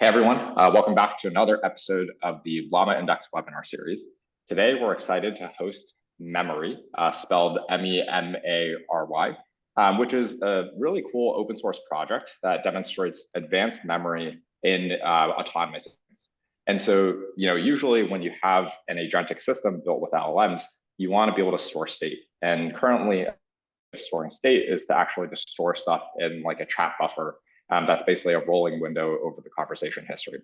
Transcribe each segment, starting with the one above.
Hey everyone, welcome back to another episode of the LlamaIndex webinar series. Today we're excited to host memary, spelled MEMARY, which is a really cool open source project that demonstrates advanced memory in autonomous systems. And so, usually when you have an agentic system built with LLMs, you want to be able to store state. And currently, storing state is to actually just store stuff in like a chat buffer. That's basically a rolling window over the conversation history.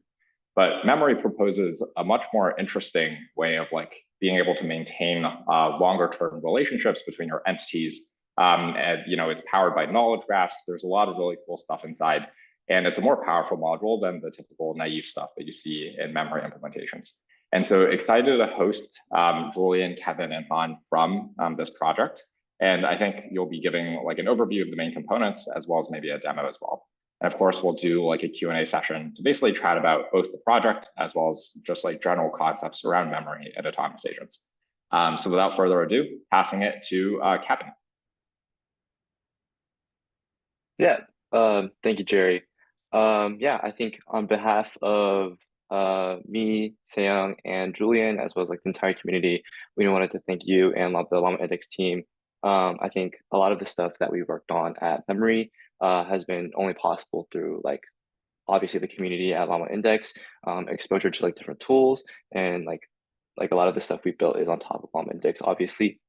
But memary proposes a much more interesting way of like being able to maintain longer term relationships between your entities. And it's powered by knowledge graphs. There's a lot of really cool stuff inside. And it's a more powerful module than the typical naive stuff that you see in memory implementations. And so excited to host Julian, Kevin, and Han from this project. And I think you'll be giving like an overview of the main components as well as maybe a demo as well. And of course, we'll do like a Q&A session to basically chat about both the project as well as just like general concepts around memory and autonomous agents. So without further ado, passing it to Kevin. Yeah, thank you, Jerry. I think on behalf of me, Seyeong, and Julian, as well as like the entire community, we wanted to thank you and the LlamaIndex team. I think a lot of the stuff that we worked on at memary has been only possible through like obviously the community at LlamaIndex, exposure to like different tools, and like a lot of the stuff we built is on top of LlamaIndex, obviously.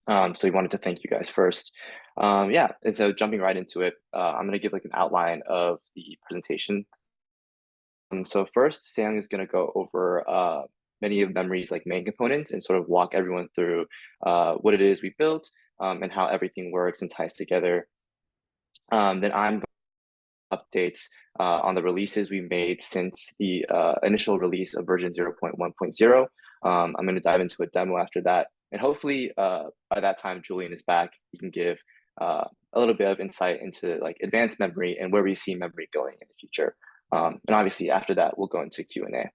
So we wanted to thank you guys first. And so jumping right into it, I'm going to give like an outline of the presentation. So first, Seyeong is going to go over many of memory's like main components and sort of walk everyone through what it is we built and how everything works and ties together. Then I'm going to updates on the releases we made since the initial release of version 0.1.0. I'm going to dive into a demo after that. And hopefully by that time, Julian is back. He can give a little bit of insight into like advanced memory and where we see memory going in the future. And obviously after that, we'll go into Q&A.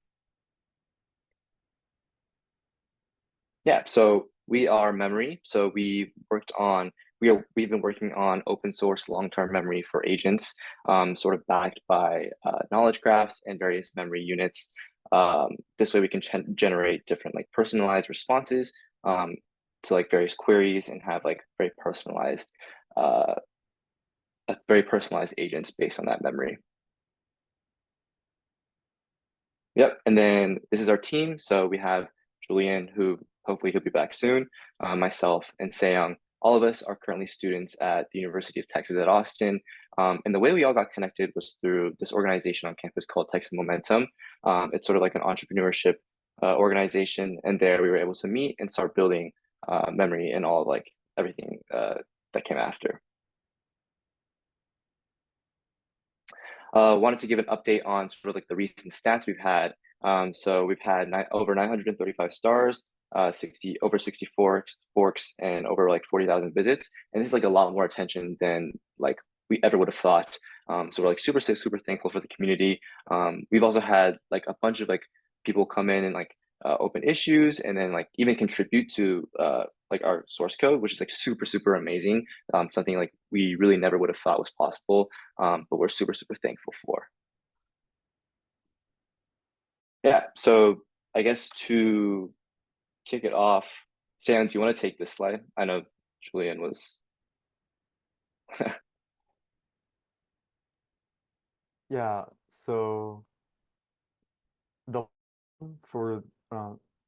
Yeah, so we are memary. So we've been working on open source long-term memory for agents, sort of backed by knowledge graphs and various memory units. This way we can generate different like personalized responses to like various queries and have like very personalized agents based on that memory. Yep, and then this is our team. So we have Julian, who hopefully he'll be back soon, myself and Seyeong. All of us are currently students at the University of Texas at Austin. And the way we all got connected was through this organization on campus called Texas Momentum. It's sort of like an entrepreneurship organization. And there we were able to meet and start building memory and all of like everything that came after. Wanted to give an update on sort of like the recent stats we've had. So we've had over 935 stars, over 60 forks, and over like 40,000 visits. And this is like a lot more attention than like we ever would have thought. So we're like super thankful for the community. We've also had like a bunch of like people come in and like open issues and then like even contribute to like our source code, which is like super amazing. Something like we really never would have thought was possible, but we're super thankful for. Yeah, so I guess to kick it off, Sam, do you want to take this slide? I know Julian was. Yeah, so the for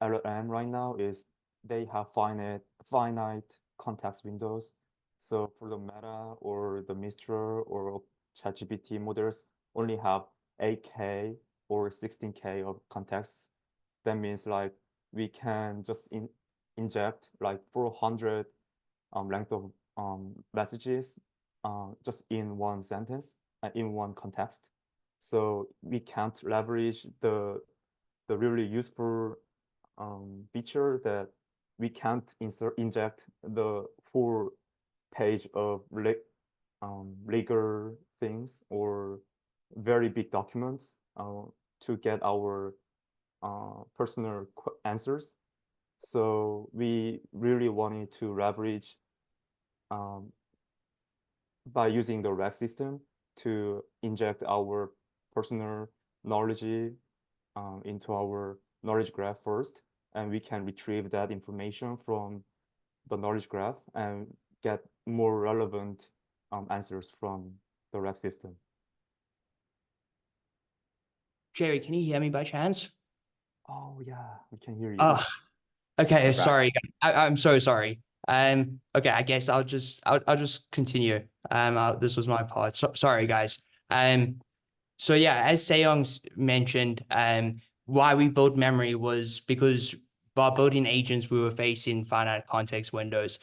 LLM right now is they have finite context windows. So for the Meta or the Mistral or ChatGPT models only have 8K or 16K of context. That means like we can just inject like 400 length of messages just in one sentence in one context. So we can't leverage the really useful feature that we can't inject the full page of legal things or very big documents to get our personal answers. So we really wanted to leverage by using the RAG system to inject our personal knowledge into our knowledge graph first, and we can retrieve that information from the knowledge graph and get more relevant answers from the RAG system. Jerry, can you hear me by chance? Oh yeah, we can hear you. Oh, okay. We're back. Sorry. I'm so sorry. Okay, I guess I'll just continue. This was my part. Sorry, guys. So yeah, as Seyeong mentioned, why we built memory was because while building agents, we were facing finite context windows.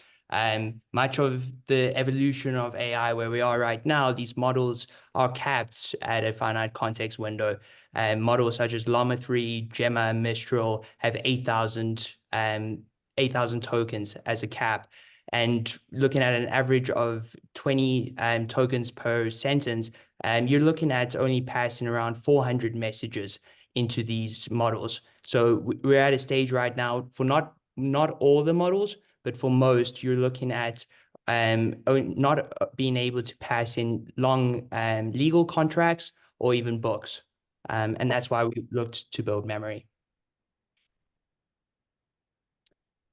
Much of the evolution of AI where we are right now, these models are capped at a finite context window. Models such as Llama 3, Gemma, Mistral have 8,000 tokens as a cap. And looking at an average of 20 tokens per sentence, you're looking at only passing around 400 messages into these models. So we're at a stage right now for not all the models, but for most, you're looking at not being able to pass in long legal contracts or even books. And that's why we looked to build memory.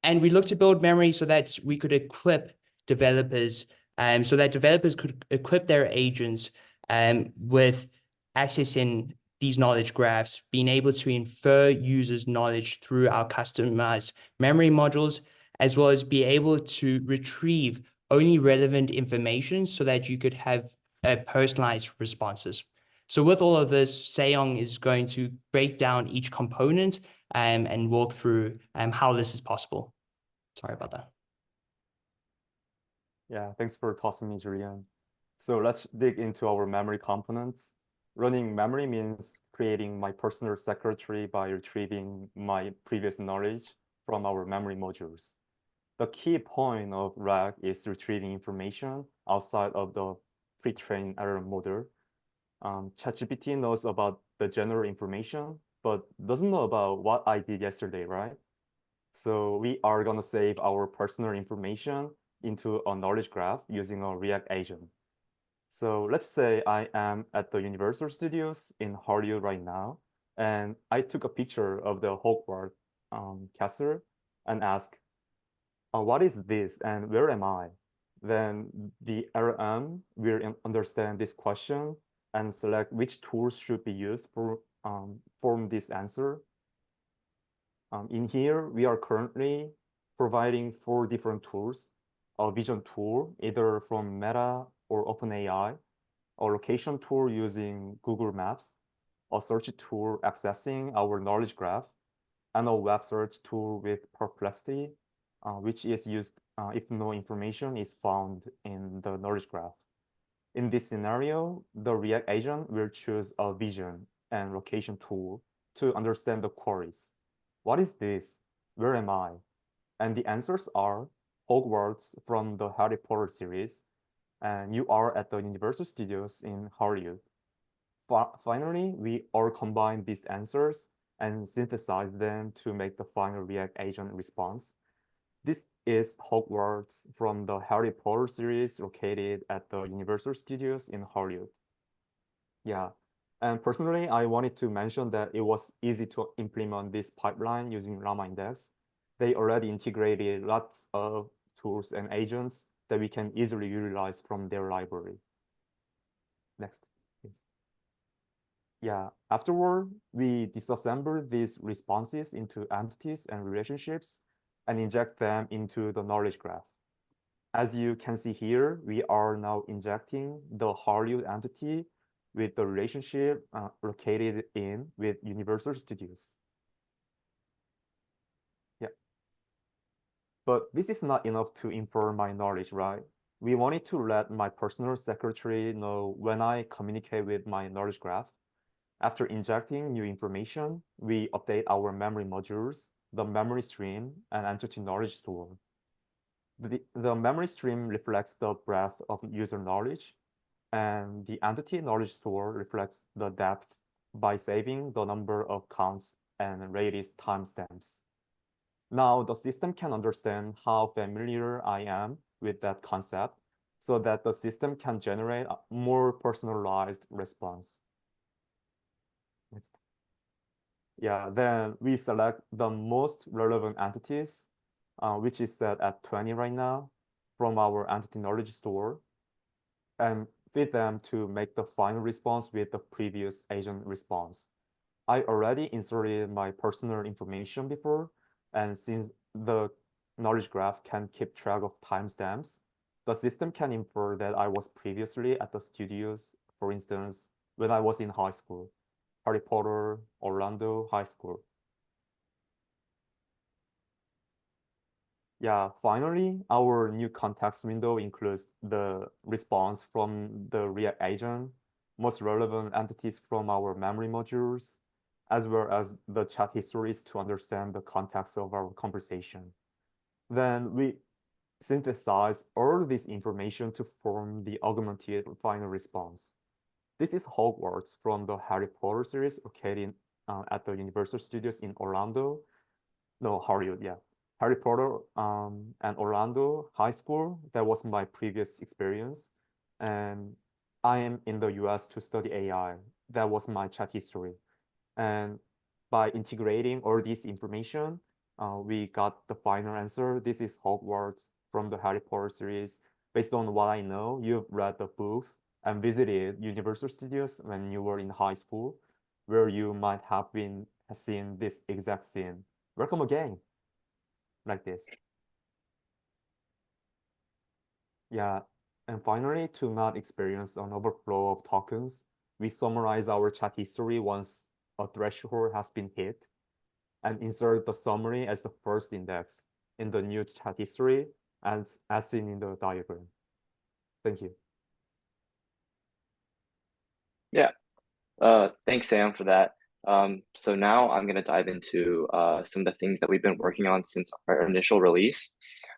And we looked to build memory so that we could equip developers, so that developers could equip their agents with accessing these knowledge graphs, being able to infer users' knowledge through our customized memory modules, as well as be able to retrieve only relevant information so that you could have personalized responses. So with all of this, Seyeong is going to break down each component and walk through how this is possible. Sorry about that. Yeah, thanks for tossing me, Julian. So let's dig into our memory components. Running memory means creating my personal secretary by retrieving my previous knowledge from our memory modules. The key point of RAG is retrieving information outside of the pre-trained LLM model. ChatGPT knows about the general information, but doesn't know about what I did yesterday, right? So we are going to save our personal information into a knowledge graph using a React agent. So let's say I am at the Universal Studios in Hollywood right now, and I took a picture of the Hogwarts castle and asked, what is this and where am I? Then the LLM will understand this question and select which tools should be used for form this answer. In here, we are currently providing 4 different tools: a vision tool, either from Meta or OpenAI, a location tool using Google Maps, a search tool accessing our knowledge graph, and a web search tool with Perplexity, which is used if no information is found in the knowledge graph. In this scenario, the React agent will choose a vision and location tool to understand the queries. What is this? Where am I? And the answers are Hogwarts from the Harry Potter series, and you are at the Universal Studios in Hollywood. Finally, we all combine these answers and synthesize them to make the final React agent response. This is Hogwarts from the Harry Potter series located at the Universal Studios in Hollywood. Yeah, and personally, I wanted to mention that it was easy to implement this pipeline using LlamaIndex. They already integrated lots of tools and agents that we can easily utilize from their library. Next, please. Yeah, afterward, we disassemble these responses into entities and relationships and inject them into the knowledge graph. As you can see here, we are now injecting the Hollywood entity with the relationship located in with Universal Studios. Yeah. But this is not enough to infer my knowledge, right? We wanted to let my personal secretary know when I communicate with my knowledge graph. After injecting new information, we update our memory modules, the memory stream, and entity knowledge store. The memory stream reflects the breadth of user knowledge, and the entity knowledge store reflects the depth by saving the number of counts and radius timestamps. Now the system can understand how familiar I am with that concept so that the system can generate a more personalized response. Next. Yeah, then we select the most relevant entities, which is set at 20 right now, from our entity knowledge store, and feed them to make the final response with the previous agent response. I already inserted my personal information before, and since the knowledge graph can keep track of timestamps, the system can infer that I was previously at the studios, for instance, when I was in high school, Harry Potter, Orlando High School. Yeah, finally, our new context window includes the response from the React agent, most relevant entities from our memory modules, as well as the chat histories to understand the context of our conversation. Then we synthesize all this information to form the augmented final response. This is Hogwarts from the Harry Potter series located at the Universal Studios in Orlando. No, Hollywood, yeah. Harry Potter and Orlando High School. That was my previous experience. And I am in the US to study AI. That was my chat history. And by integrating all this information, we got the final answer. This is Hogwarts from the Harry Potter series. Based on what I know, you've read the books and visited Universal Studios when you were in high school, where you might have seen this exact scene. Welcome again, like this. Yeah, and finally, to not experience an overflow of tokens, we summarize our chat history once a threshold has been hit, and insert the summary as the first index in the new chat history as seen in the diagram. Thank you. Yeah, thanks, Sam, for that. So now I'm going to dive into some of the things that we've been working on since our initial release.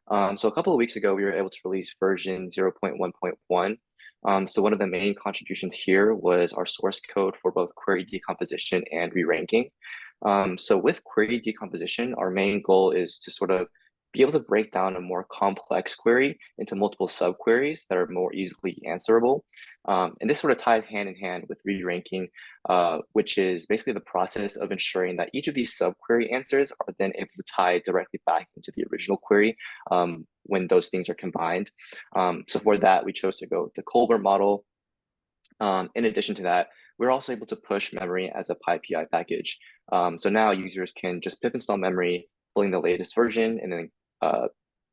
So a couple of weeks ago, we were able to release version 0.1.1. So one of the main contributions here was our source code for both query decomposition and re-ranking. So with query decomposition, our main goal is to sort of be able to break down a more complex query into multiple subqueries that are more easily answerable. And this sort of ties hand in hand with re-ranking, which is basically the process of ensuring that each of these subquery answers are then able to tie directly back into the original query when those things are combined. So for that, we chose to go with the Colbert model. In addition to that, we're also able to push memory as a PyPI package. So now users can just pip install memory, pulling the latest version, and then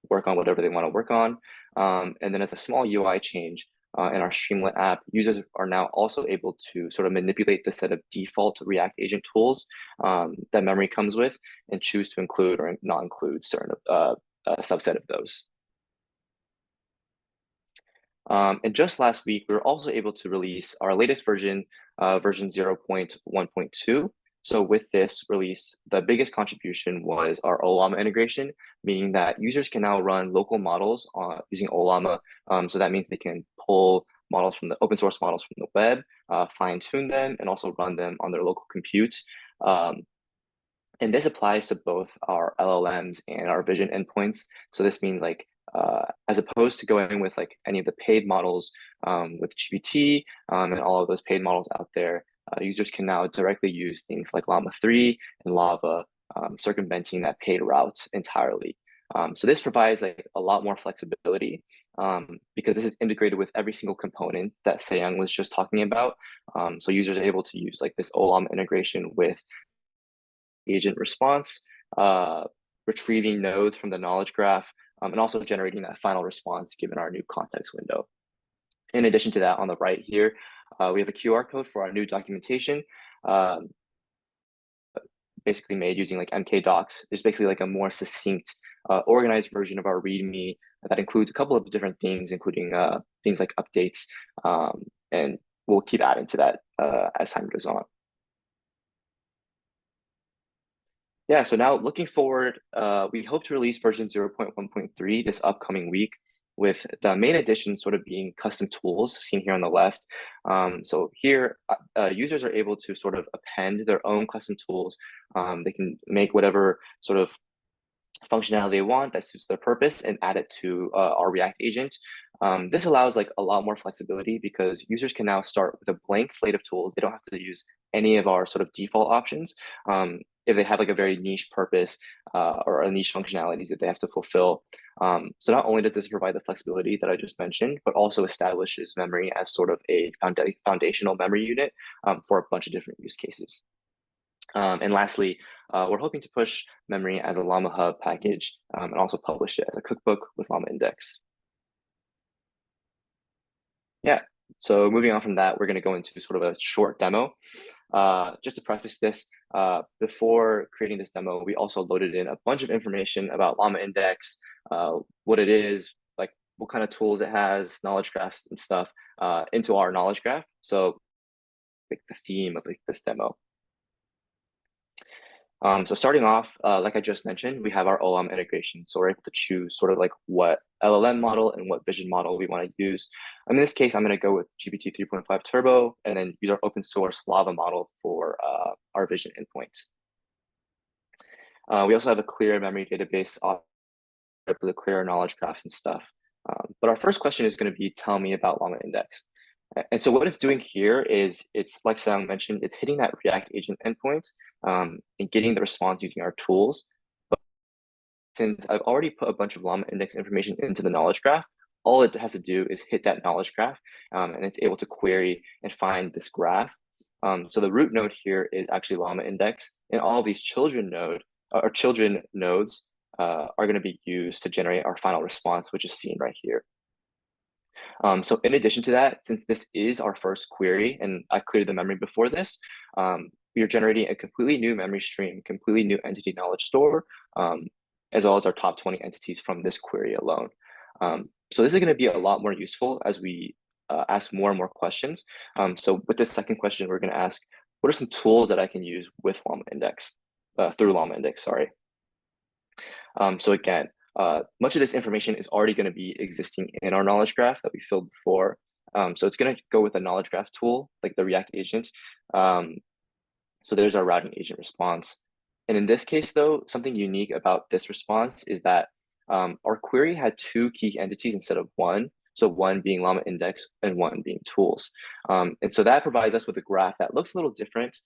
work on whatever they want to work on. And then as a small UI change in our Streamlit app, users are now also able to sort of manipulate the set of default React agent tools that memory comes with and choose to include or not include certain subset of those. And just last week, we were also able to release our latest version, version 0.1.2. So with this release, the biggest contribution was our Ollama integration, meaning that users can now run local models using Ollama. So that means they can pull models from the open source models from the web, fine tune them, and also run them on their local compute. And this applies to both our LLMs and our vision endpoints. So this means like, as opposed to going with like any of the paid models with GPT and all of those paid models out there, users can now directly use things like Llama 3 and Lava, circumventing that paid route entirely. So this provides like a lot more flexibility because this is integrated with every single component that Seyeong was just talking about. So users are able to use like this Ollama integration with agent response, retrieving nodes from the knowledge graph, and also generating that final response given our new context window. In addition to that, on the right here, we have a QR code for our new documentation, basically made using like mkdocs. It's basically like a more succinct, organized version of our README that includes a couple of different things, including things like updates, and we'll keep adding to that as time goes on. Yeah, so now looking forward, we hope to release version 0.1.3 this upcoming week, with the main addition sort of being custom tools seen here on the left. So here, users are able to sort of append their own custom tools. They can make whatever sort of functionality they want that suits their purpose and add it to our React agent. This allows like a lot more flexibility because users can now start with a blank slate of tools. They don't have to use any of our sort of default options. If they have like a very niche purpose or a niche functionalities that they have to fulfill. So not only does this provide the flexibility that I just mentioned, but also establishes memory as sort of a foundational memory unit for a bunch of different use cases. And lastly, we're hoping to push memory as a Llama Hub package and also publish it as a cookbook with LlamaIndex. Yeah, so moving on from that, we're going to go into sort of a short demo. Just to preface this, before creating this demo, we also loaded in a bunch of information about LlamaIndex, what it is, like what kind of tools it has, knowledge graphs and stuff into our knowledge graph. So like the theme of like this demo. So starting off, like I just mentioned, we have our OLAM integration. So we're able to choose sort of like what LLM model and what vision model we want to use. In this case, I'm going to go with GPT 3.5 Turbo and then use our open source Lava model for our vision endpoints. We also have a clear memory database for the clear knowledge graphs and stuff. But our first question is going to be, tell me about LlamaIndex. And so what it's doing here is, it's like Seyeong mentioned, it's hitting that React agent endpoint and getting the response using our tools. But since I've already put a bunch of LlamaIndex information into the knowledge graph, all it has to do is hit that knowledge graph and it's able to query and find this graph. So the root node here is actually LlamaIndex, and all of these children nodes are going to be used to generate our final response, which is seen right here. So in addition to that, since this is our first query and I cleared the memory before this, we are generating a completely new memory stream, completely new entity knowledge store, as well as our top 20 entities from this query alone. So this is going to be a lot more useful as we ask more and more questions. So with this second question, we're going to ask, what are some tools that I can use with LlamaIndex, through LlamaIndex, sorry. So again, much of this information is already going to be existing in our knowledge graph that we filled before. So it's going to go with a knowledge graph tool, like the React agent. So there's our routing agent response. And in this case, though, something unique about this response is that our query had two key entities instead of one. So one being LlamaIndex and one being tools. And so that provides us with a graph that looks a little different.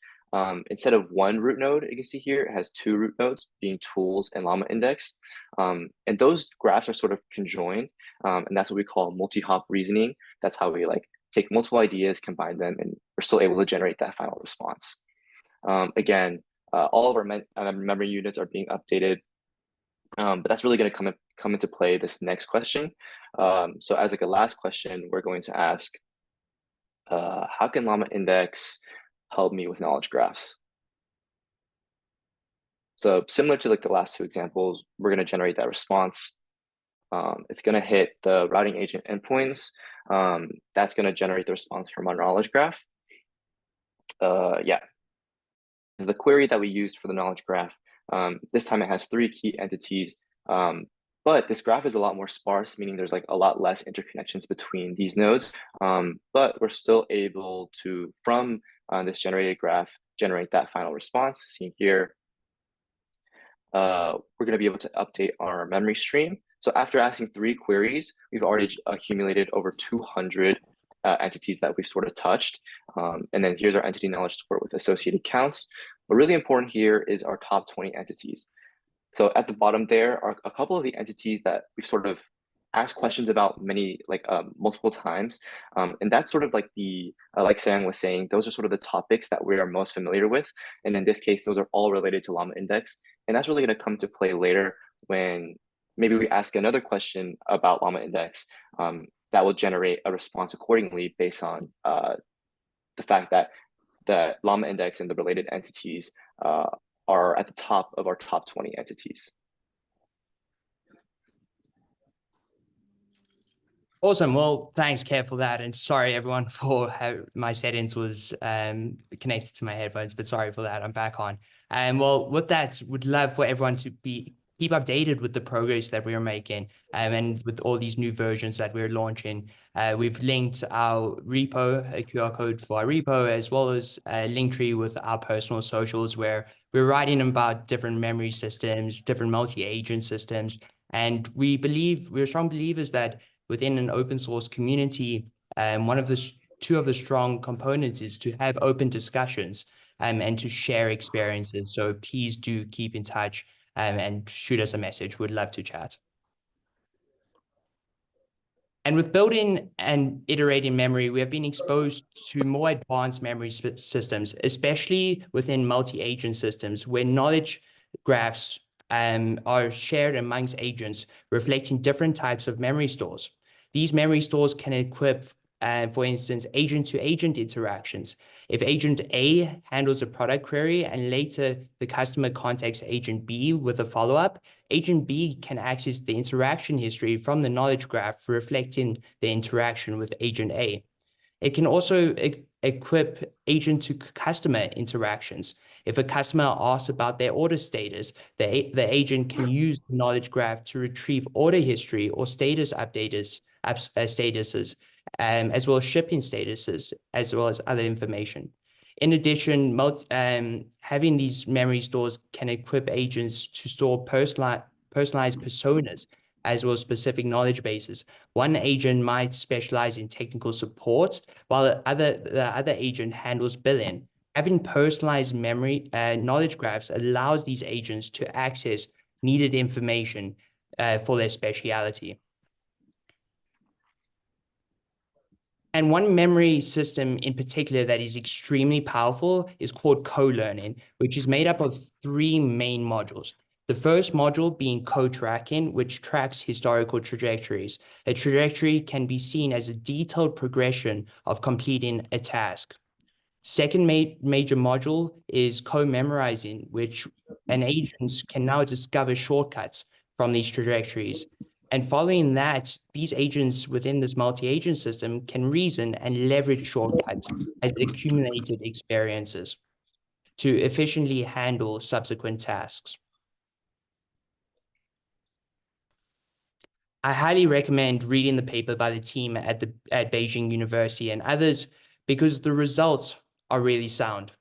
Instead of one root node, you can see here, it has two root nodes being tools and LlamaIndex. And those graphs are sort of conjoined. And that's what we call multi-hop reasoning. That's how we like take multiple ideas, combine them, and we're still able to generate that final response. Again, all of our memory units are being updated. But that's really going to come into play this next question. So as like a last question, we're going to ask, how can LlamaIndex help me with knowledge graphs? So similar to like the last two examples, we're going to generate that response. It's going to hit the routing agent endpoints. That's going to generate the response from our knowledge graph. Yeah. The query that we used for the knowledge graph, this time it has three key entities, but this graph is a lot more sparse, meaning there's like a lot less interconnections between these nodes, but we're still able to, from this generated graph, generate that final response seen here. We're going to be able to update our memory stream. So after asking 3 queries, we've already accumulated over 200 entities that we've sort of touched. And then here's our entity knowledge store with associated counts. But really important here is our top 20 entities. So at the bottom there are a couple of the entities that we've sort of asked questions about multiple times. And that's sort of like like Seyeong was saying, those are sort of the topics that we are most familiar with. And in this case, those are all related to LlamaIndex. And that's really going to come to play later when maybe we ask another question about LlamaIndex that will generate a response accordingly based on the fact that the LlamaIndex and the related entities are at the top of our top 20 entities. Awesome. Well, thanks, Kev, for that. And sorry, everyone, for how my settings was connected to my headphones, but sorry for that. I'm back on. Well, with that, would love for everyone to keep updated with the progress that we're making and with all these new versions that we're launching. We've linked our repo, a QR code for our repo, as well as a link tree with our personal socials where we're writing about different memory systems, different multi-agent systems. And we're strong believers that within an open source community, two of the strong components is to have open discussions and to share experiences. So please do keep in touch and shoot us a message. We'd love to chat. And with building and iterating memory, we have been exposed to more advanced memory systems, especially within multi-agent systems where knowledge graphs are shared amongst agents, reflecting different types of memory stores. These memory stores can equip, for instance, agent-to-agent interactions. If agent A handles a product query and later the customer contacts agent B with a follow-up, agent B can access the interaction history from the knowledge graph reflecting the interaction with agent A. It can also equip agent-to-customer interactions. If a customer asks about their order status, the agent can use the knowledge graph to retrieve order history or status updates, statuses, as well as shipping statuses, as well as other information. In addition, having these memory stores can equip agents to store personalized personas, as well as specific knowledge bases. One agent might specialize in technical support, while the other agent handles billing. Having personalized memory knowledge graphs allows these agents to access needed information for their speciality. And one memory system in particular that is extremely powerful is called co-learning, which is made up of 3 main modules. The first module being co-tracking, which tracks historical trajectories. A trajectory can be seen as a detailed progression of completing a task. Second major module is co-memorizing, which an agent can now discover shortcuts from these trajectories. And following that, these agents within this multi-agent system can reason and leverage shortcuts as accumulated experiences to efficiently handle subsequent tasks. I highly recommend reading the paper by the team at Beijing University and others because the results are really sound.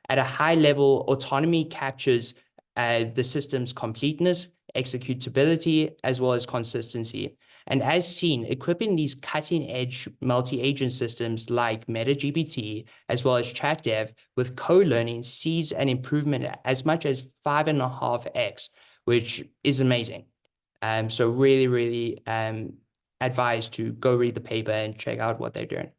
At a high level, autonomy captures the system's completeness, executability, as well as consistency. And as seen, equipping these cutting-edge multi-agent systems like MetaGPT, as well as ChatDev, with co-learning sees an improvement as much as 5.5x, which is amazing. So really advised to go read the paper and check out what they're doing.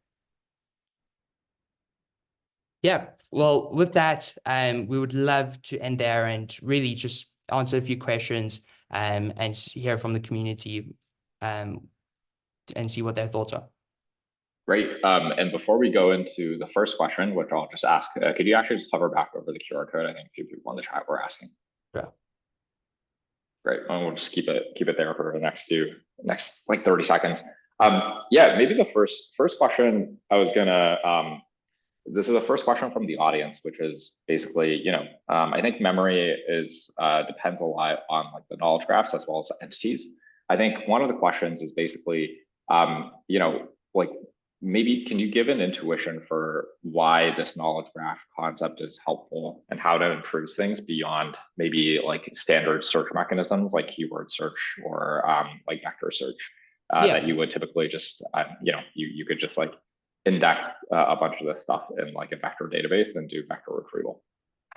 Yeah, well, with that, we would love to end there and really just answer a few questions and hear from the community and see what their thoughts are. Great. And before we go into the first question, which I'll just ask, could you actually just hover back over the QR code? I think a few people in the chat were asking. Yeah. Great. And we'll just keep it there for the next like 30 seconds. Yeah, maybe the first question I was gonna this is the first question from the audience, which is basically, I think memory depends a lot on like the knowledge graphs as well as entities. I think one of the questions is basically, like maybe can you give an intuition for why this knowledge graph concept is helpful and how to improve things beyond maybe like standard search mechanisms like keyword search or like vector search that you would typically just, you could just like index a bunch of this stuff in like a vector database and do vector retrieval.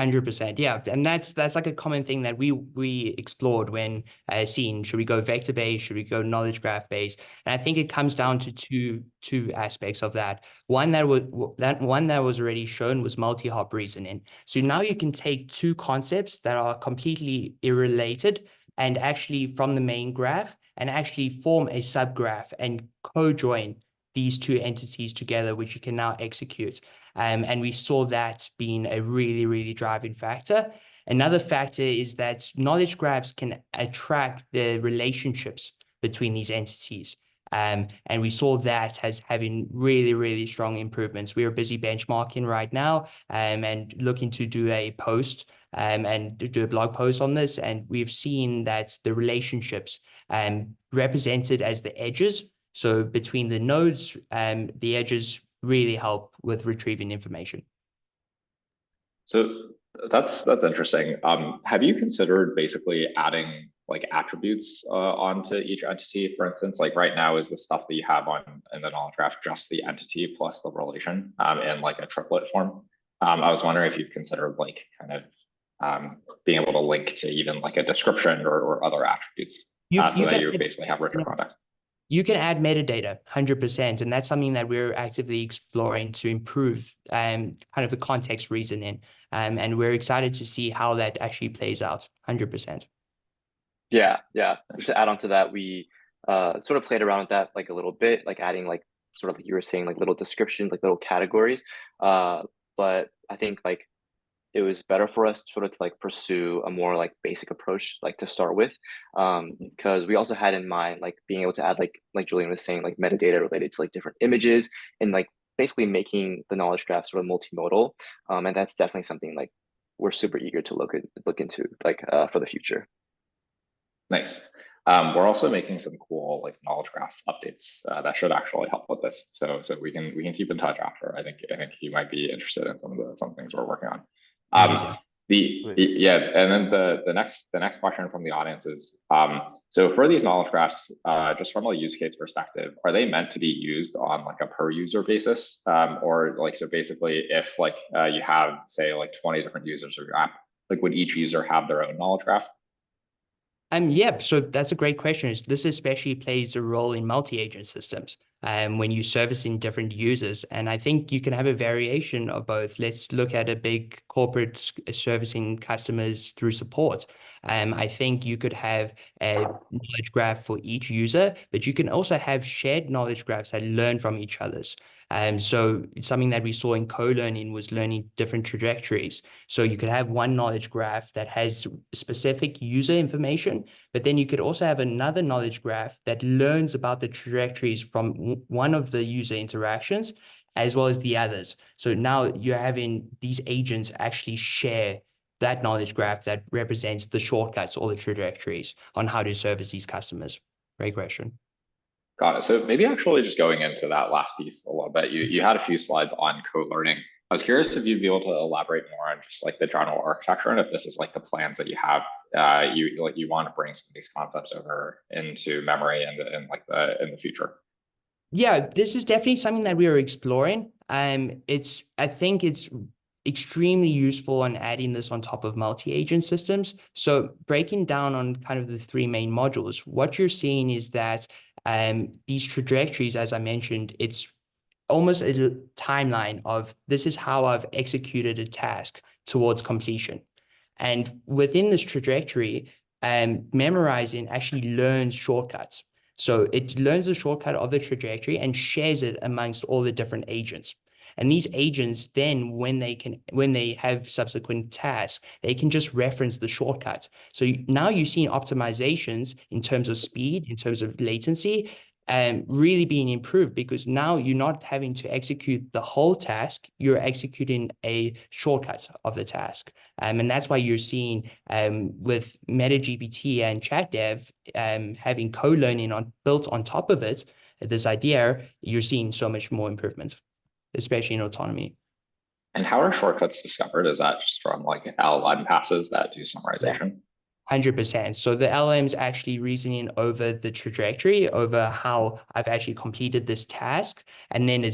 100%, yeah, and that's like a common thing that we explored when seeing should we go vector based, should we go knowledge graph based, and I think it comes down to two aspects of that. One that was already shown was multi-hop reasoning. So now you can take two concepts that are completely irrelated and actually from the main graph and actually form a subgraph and co-join these two entities together, which you can now execute. And we saw that being a really driving factor. Another factor is that knowledge graphs can attract the relationships between these entities. And we saw that as having really strong improvements. We are busy benchmarking right now and looking to do a post and do a blog post on this. And we've seen that the relationships represented as the edges, so between the nodes, the edges really help with retrieving information. So that's interesting. Have you considered basically adding like attributes onto each entity? For instance, like right now, is the stuff that you have on in the knowledge graph just the entity plus the relation in like a triplet form? I was wondering if you've considered like kind of being able to link to even like a description or other attributes so that you basically have richer context. You can add metadata 100%, and that's something that we're actively exploring to improve kind of the context reasoning. And we're excited to see how that actually plays out 100%. Yeah. Just to add on to that, we sort of played around with that like a little bit, like adding like sort of like you were saying, like little descriptions, like little categories. But I think like it was better for us sort of to like pursue a more like basic approach, like to start with, because we also had in mind like being able to add like Julian was saying, like metadata related to like different images and like basically making the knowledge graph sort of multimodal. And that's definitely something like we're super eager to look into like for the future. Nice. We're also making some cool like knowledge graph updates that should actually help with this. So we can keep in touch after. I think you might be interested in some things we're working on. And then the next question from the audience is so for these knowledge graphs, just from a use case perspective, are they meant to be used on like a per user basis, or like so basically if like you have say like 20 different users of your app, like would each user have their own knowledge graph? Yeah, so that's a great question. This especially plays a role in multi-agent systems when you're servicing different users. And I think you can have a variation of both. Let's look at a big corporate servicing customers through support. I think you could have a knowledge graph for each user, but you can also have shared knowledge graphs that learn from each other's. So something that we saw in co-learning was learning different trajectories. So you could have one knowledge graph that has specific user information, but then you could also have another knowledge graph that learns about the trajectories from one of the user interactions as well as the others. So now you're having these agents actually share that knowledge graph that represents the shortcuts or the trajectories on how to service these customers. Great question. Got it. So maybe actually just going into that last piece a little bit, you had a few slides on co-learning. I was curious if you'd be able to elaborate more on just like the general architecture and if this is like the plans that you have. You want to bring some of these concepts over into memory and in the future. Yeah, this is definitely something that we are exploring. I think it's extremely useful on adding this on top of multi-agent systems. So breaking down on kind of the three main modules, what you're seeing is that these trajectories, as I mentioned, it's almost a timeline of this is how I've executed a task towards completion. And within this trajectory, memorizing actually learns shortcuts. So it learns the shortcut of the trajectory and shares it amongst all the different agents. And these agents then, when they have subsequent tasks, they can just reference the shortcut. So now you're seeing optimizations in terms of speed, in terms of latency, really being improved because now you're not having to execute the whole task, you're executing a shortcut of the task. And that's why you're seeing with MetaGPT and ChatDev having co-learning built on top of it, this idea, you're seeing so much more improvement, especially in autonomy. And how are shortcuts discovered? Is that just from like LLM passes that do summarization? 100%. So the LLM is actually reasoning over the trajectory, over how I've actually completed this task, and then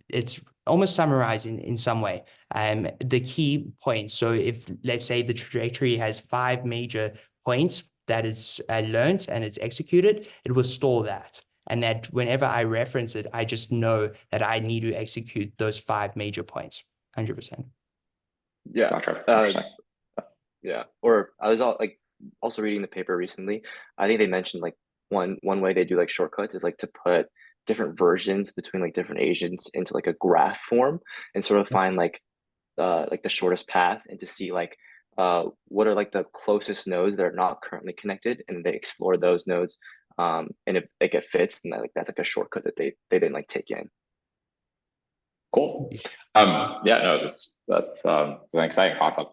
it's almost summarizing in some way the key points. So if let's say the trajectory has 5 major points that it's learned and it's executed, it will store that. And that whenever I reference it, I just know that I need to execute those 5 major points. 100%. Yeah. Gotcha. Yeah. Or I was also reading the paper recently. I think they mentioned like one way they do like shortcuts is like to put different versions between like different agents into like a graph form and sort of find like the shortest path and to see like what are like the closest nodes that are not currently connected, and they explore those nodes and if like it fits, and that's like a shortcut that they didn't like take in. Cool. Yeah, no, that's an exciting concept.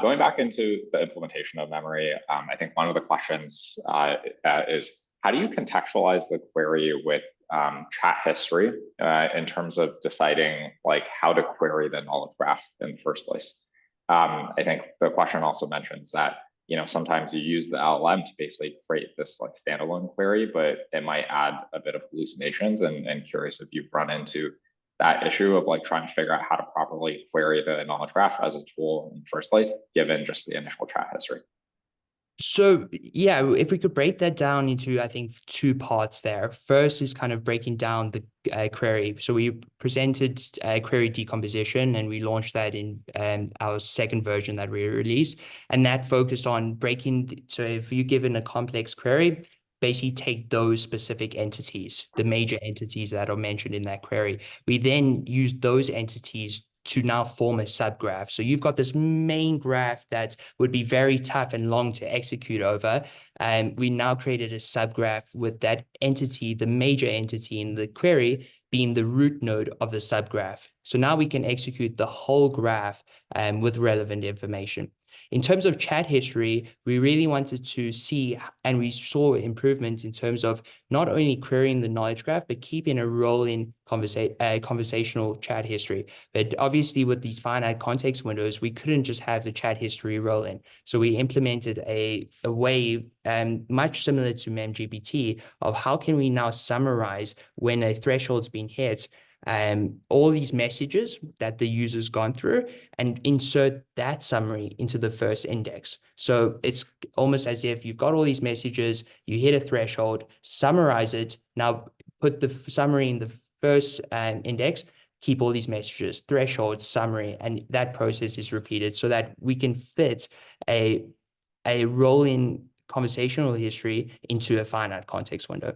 Going back into the implementation of memory, I think one of the questions is how do you contextualize the query with chat history in terms of deciding like how to query the knowledge graph in the first place? I think the question also mentions that sometimes you use the LLM to basically create this like standalone query, but it might add a bit of hallucinations, and curious if you've run into that issue of like trying to figure out how to properly query the knowledge graph as a tool in the first place, given just the initial chat history. So yeah, if we could break that down into, I think, two parts there. First is kind of breaking down the query. So we presented query decomposition, and we launched that in our second version that we released. And that focused on breaking. So if you're given a complex query, basically take those specific entities, the major entities that are mentioned in that query. We then use those entities to now form a subgraph. So you've got this main graph that would be very tough and long to execute over. And we now created a subgraph with that entity, the major entity in the query, being the root node of the subgraph. So now we can execute the whole graph with relevant information. In terms of chat history, we really wanted to see, and we saw improvements in terms of not only querying the knowledge graph, but keeping a rolling conversational chat history. But obviously with these finite context windows, we couldn't just have the chat history rolling. So we implemented a way much similar to MemGPT of how can we now summarize when a threshold's been hit, all these messages that the user's gone through, and insert that summary into the first index. So it's almost as if you've got all these messages, you hit a threshold, summarize it, now put the summary in the first index, keep all these messages, threshold, summary, and that process is repeated so that we can fit a rolling conversational history into a finite context window.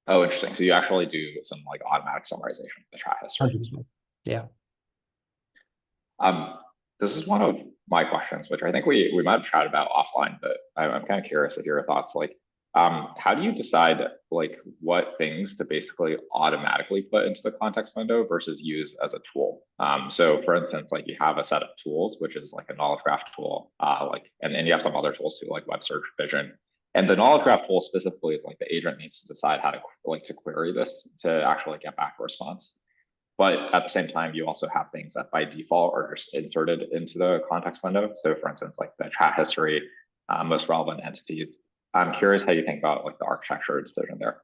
Oh, interesting. So you actually do some like automatic summarization of the chat history. 100%. Yeah. This is one of my questions, which I think we might have chatted about offline, but I'm kind of curious to hear your thoughts. Like, how do you decide like what things to basically automatically put into the context window versus use as a tool? So for instance, like you have a set of tools, which is like a knowledge graph tool, and you have some other tools too, like web search, vision. And the knowledge graph tool specifically, like the agent needs to decide how to to query this to actually get back a response. But at the same time, you also have things that by default are just inserted into the context window. So for instance, like the chat history, most relevant entities. I'm curious how you think about like the architecture decision there.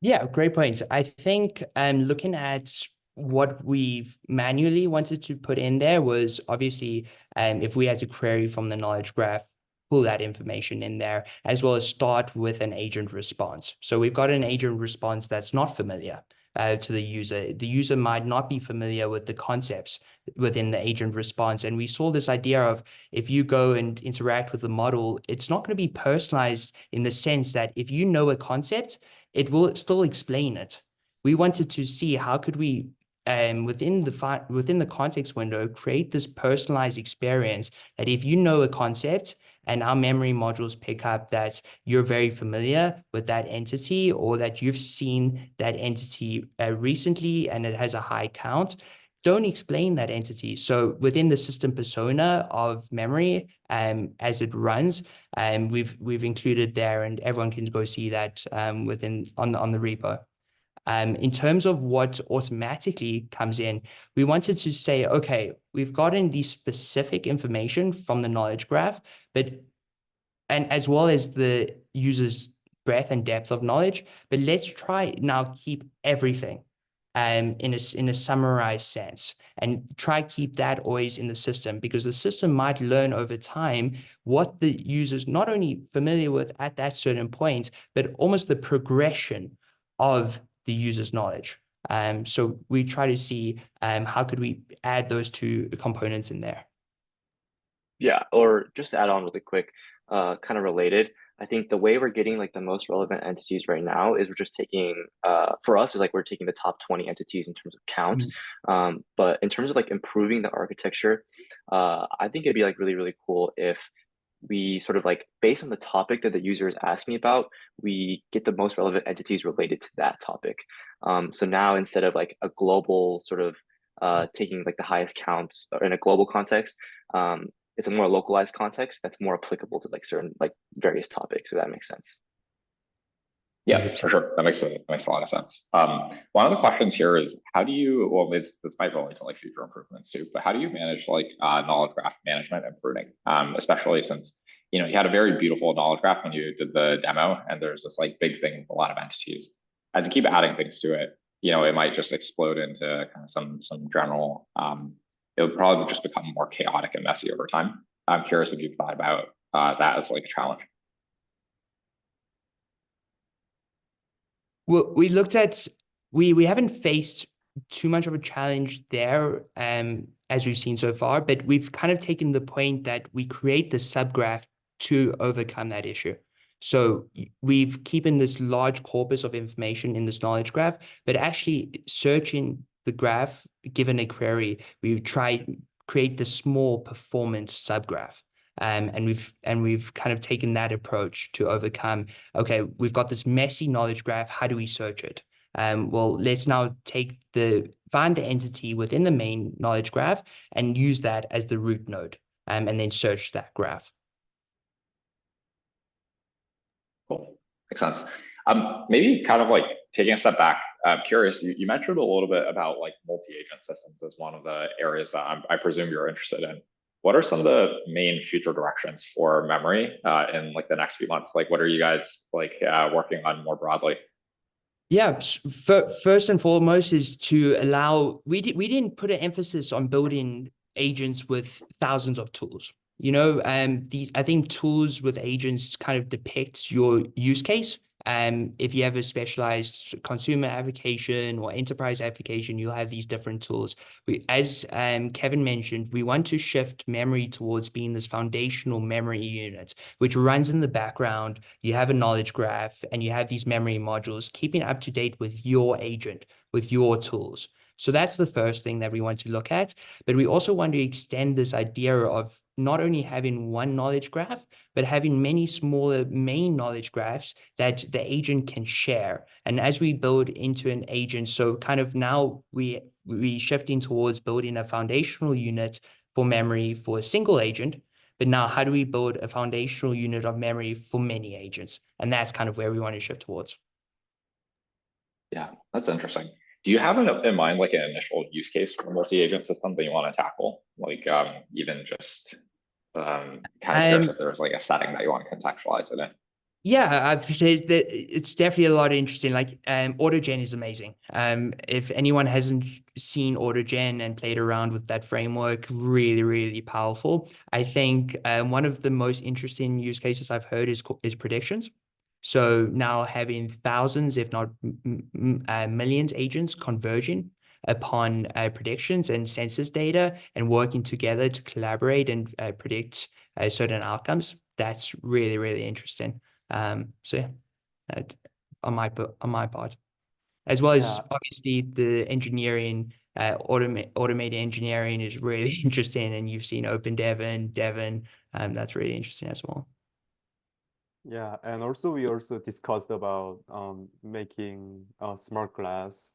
Yeah, great point. I think looking at what we've manually wanted to put in there was obviously if we had to query from the knowledge graph, pull that information in there, as well as start with an agent response. So we've got an agent response that's not familiar to the user. The user might not be familiar with the concepts within the agent response. And we saw this idea of if you go and interact with the model, it's not going to be personalized in the sense that if you know a concept, it will still explain it. We wanted to see how could we within the context window create this personalized experience that if you know a concept and our memory modules pick up that you're very familiar with that entity or that you've seen that entity recently and it has a high count, don't explain that entity. So within the system persona of memory, as it runs, we've included there, and everyone can go see that on the repo. In terms of what automatically comes in, we wanted to say, okay, we've gotten the specific information from the knowledge graph, and as well as the user's breadth and depth of knowledge, but let's try now keep everything in a summarized sense and try keep that always in the system, because the system might learn over time what the user's not only familiar with at that certain point, but almost the progression of the user's knowledge. So we try to see how could we add those two components in there. Yeah, or just to add on really quick, kind of related. I think the way we're getting like the most relevant entities right now is we're just taking, for us is like we're taking the top 20 entities in terms of count. But in terms of like improving the architecture, I think it'd be like really, really cool if we sort of like based on the topic that the user is asking about, we get the most relevant entities related to that topic. So now instead of like a global sort of taking like the highest counts in a global context, it's a more localized context that's more applicable to like certain like various topics, if that makes sense. Yeah, for sure. That makes a lot of sense. One of the questions here is how do you, well, this might relate to like future improvements too, but how do you manage like knowledge graph management and pruning? Especially since, you had a very beautiful knowledge graph when you did the demo, and there's this like big thing with a lot of entities. As you keep adding things to it, it might just explode into kind of some general, it would probably just become more chaotic and messy over time. I'm curious if you've thought about that as like a challenge. Well, we haven't faced too much of a challenge there, as we've seen so far, but we've kind of taken the point that we create the subgraph to overcome that issue. So we've keeping this large corpus of information in this knowledge graph, but actually searching the graph given a query, we try create the small performance subgraph. And we've kind of taken that approach to overcome, okay, we've got this messy knowledge graph, how do we search it? Well, let's now find the entity within the main knowledge graph and use that as the root node, and then search that graph. Cool, makes sense. Maybe kind of like taking a step back, I'm curious, you mentioned a little bit about like multi-agent systems as one of the areas that I presume you're interested in. What are some of the main future directions for memory in like the next few months? Like, what are you guys like working on more broadly? Yeah, first and foremost is to allow, we didn't put an emphasis on building agents with thousands of tools. I think tools with agents kind of depicts your use case. If you have a specialized consumer application or enterprise application, you'll have these different tools. As Kevin mentioned, we want to shift memory towards being this foundational memory unit, which runs in the background. You have a knowledge graph and you have these memory modules keeping up to date with your agent, with your tools. So that's the first thing that we want to look at. But we also want to extend this idea of not only having one knowledge graph, but having many smaller main knowledge graphs that the agent can share. And as we build into an agent, so kind of now we shifting towards building a foundational unit for memory for a single agent. But now how do we build a foundational unit of memory for many agents? And that's kind of where we want to shift towards. Yeah, that's interesting. Do you have in mind like an initial use case for a multi-agent system that you want to tackle? Like even just kind of curious if there's like a setting that you want to contextualize it in. Yeah, it's definitely a lot of interesting. Like AutoGen is amazing. If anyone hasn't seen AutoGen and played around with that framework, really, really powerful. I think one of the most interesting use cases I've heard is predictions. So now having thousands, if not millions agents converging upon predictions and census data and working together to collaborate and predict certain outcomes. That's really, really interesting. So yeah, on my part, as well as obviously the engineering, automated engineering is really interesting, and you've seen OpenDevin, Devin, that's really interesting as well. Yeah, and also we also discussed about making smart glass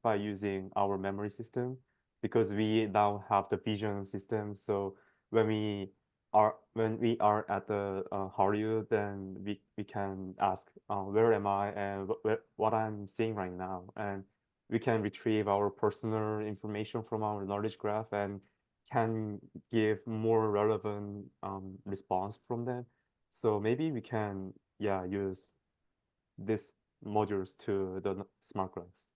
by using our memory system, because we now have the vision system. So when we are at the Hollywood, then we can ask where am I and what I'm seeing right now, and we can retrieve our personal information from our knowledge graph and can give more relevant response from them. So maybe we can, use these modules to the smart glass.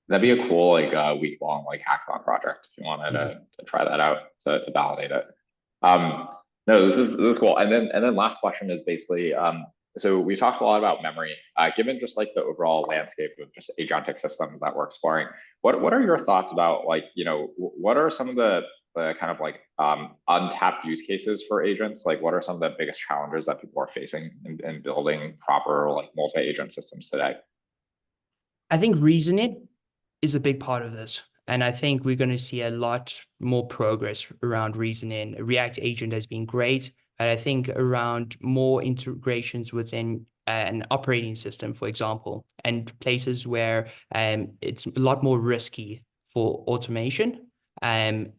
That'd be a cool like week-long like hackathon project if you wanted to try that out to validate it. No, this is cool. And then last question is basically so we talked a lot about memory. Given just like the overall landscape of just agentic systems that we're exploring, what are your thoughts about like what are some of the kind of like untapped use cases for agents? Like what are some of the biggest challenges that people are facing in building proper like multi-agent systems today? I think reasoning is a big part of this. And I think we're going to see a lot more progress around reasoning. React Agent has been great, but I think around more integrations within an operating system, for example, and places where it's a lot more risky for automation.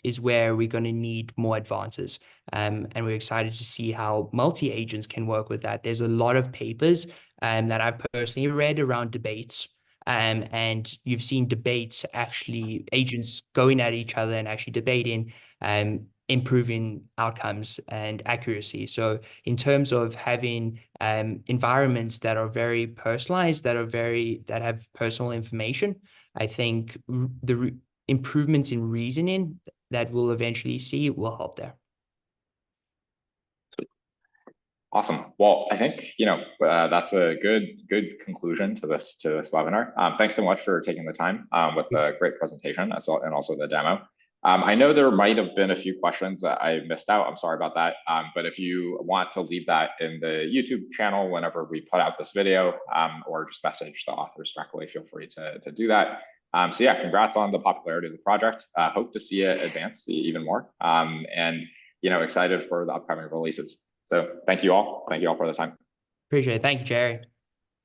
is where we're going to need more advances. And we're excited to see how multi-agents can work with that. There's a lot of papers that I've personally read around debates. And you've seen debates, actually agents going at each other and actually debating, improving outcomes and accuracy. So in terms of having environments that are very personalized, that have personal information, I think the improvements in reasoning that we'll eventually see will help there. Awesome. Well, I think that's a good conclusion to this webinar. Thanks so much for taking the time with the great presentation and also the demo. I know there might have been a few questions that I missed out. I'm sorry about that. But if you want to leave that in the YouTube channel whenever we put out this video, or just message the authors directly, feel free to do that. So yeah, congrats on the popularity of the project. Hope to see it advance even more. And excited for the upcoming releases. So thank you all for the time. Appreciate it. Thank you, Jerry.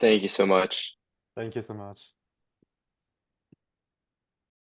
Thank you so much. Thank you so much.